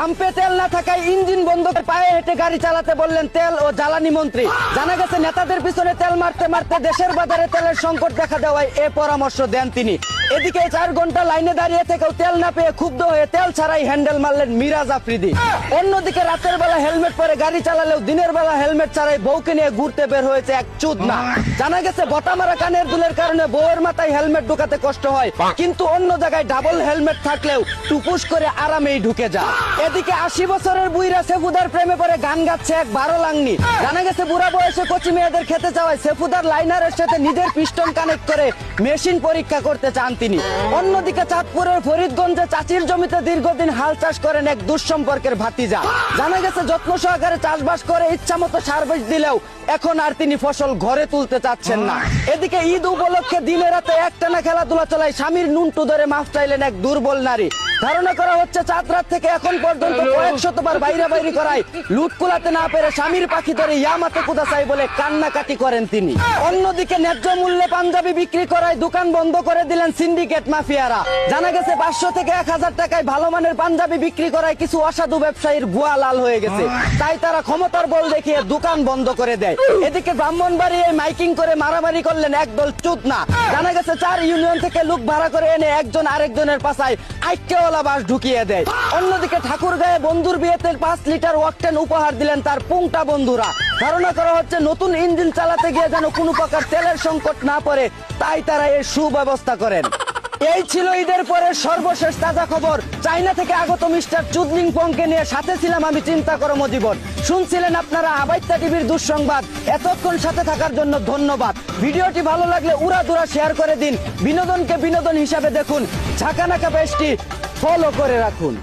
পাম্পে তেল না থাকায় ইঞ্জিন বন্ধ করে পায়ে হেঁটে গাড়ি চালাতে বললেন তেল ও জ্বালানি মন্ত্রী। জানা গেছে নেতাদের পিছনে তেল মারতে মারতে দেশের বাজারে তেলের সংকট দেখা দেওয়ায় এ পরামর্শ দেন তিনি। এদিকে 4 ঘন্টা লাইনে দাঁড়িয়ে থেকেও তেল না পেয়ে ক্ষুব্ধ হয়ে তেল ছাড়াই হ্যান্ডেল মারলেন মিরাজ আফ্রিদি। অন্যদিকে রাতের বেলা হেলমেট পরে গাড়ি চালালেও দিনের বেলা হেলমেট ছাড়াই বউকে নিয়ে ঘুরতে বের হয়েছে এক চুদনা। জানা গেছে বটা মারা কানের দুলের কারণে বউয়ের মাথায় হেলমেট ঢুকাতে কষ্ট হয়, কিন্তু অন্য জায়গায় ডাবল হেলমেট থাকলেও টুপুস করে আরামেই ঢুকে যায়। এদিকে 80 বছরের বুইরা সেফুদার প্রেমে পড়ে গান গাচ্ছে এক 12 লাংনি। জানা গেছে বুড়া বয়সে কচি মেয়েদের খেতে চাওয়ায় সেফুদার লাইনারের সাথে নিজের পিস্টন কানেক্ট করে মেশিন পরীক্ষা করতে চান তিনি। অন্যদিকে চাঁদপুরের ফরিদগঞ্জে চাচির জমিতে দীর্ঘদিন হাল চাষ করেন এক দুঃসম্পর্কের ভাতিজা। জানা গেছে যত্ন সহকারে চাষবাস করে ইচ্ছা মতো সার বিষ দিলেও এখন আর তিনি ফসল ঘরে তুলতে চাচ্ছেন না। এদিকে ঈদ উপলক্ষে দিনে রাতে একটানা খেলাধুলা চলায় স্বামীর নুনটু ধরে মাফ চাইলেন এক দুর্বল নারী। ধারণা করা হচ্ছে চাঁদ রাত থেকে এখন পর্যন্ত কয়েক শতবার বাইরে করায় লুট কুলাতে না পেরে স্বামীর পাখি ধরে ইয়ামাতে কুদা চাই বলে কান্নাকাটি করেন তিনি। অন্যদিকে ন্যায্য মূল্যে পাঞ্জাবি বিক্রি করায় দোকান বন্ধ করে দিলেন সিন্ডিকেট মাফিয়ারা। জানা গেছে 500 থেকে 1000 টাকায় ভালো মানের পাঞ্জাবি বিক্রি করায় কিছু অসাধু ব্যবসায়ীর ভুয়া লাল হয়ে গেছে, তাই তারা ক্ষমতার বল দেখিয়ে দোকান বন্ধ করে দেয়। এদিকে ব্রাহ্মণবাড়িয়ায় মাইকিং করে মারামারি করলেন একদল চুদনা। জানা গেছে 4 ইউনিয়ন থেকে লোক ভাড়া করে এনে একজন আরেকজনের পাশায় আইক্যওয়ালা বাস ঢুকিয়ে দেয়। অন্যদিকে ঠাকুরগাঁয়ে বন্ধুর বিয়েতে 5 লিটার ওয়াকটেন উপহার দিলেন তার পুংটা বন্ধুরা। ধারণা করা হচ্ছে নতুন ইঞ্জিন চালাতে গিয়ে যেন কোনো প্রকার তেলের সংকট না পড়ে, তাই তারা এর সুব্যবস্থা করেন। এই ছিল ঈদের পরে সর্বশেষ তাজা খবর। চায়না থেকে আগত মিস্টার চুদলিং পংকে নিয়ে সাথে ছিলাম আমি চিন্তা করো মজিবর। শুনছিলেন আপনারা আবাইত্যা টিভির দুঃসংবাদ। এতক্ষণ সাথে থাকার জন্য ধন্যবাদ। ভিডিওটি ভালো লাগলে উড়াধুরা শেয়ার করে দিন। বিনোদনকে বিনোদন হিসাবে দেখুন। ঝাঁকানাকা পেজটি ফলো করে রাখুন।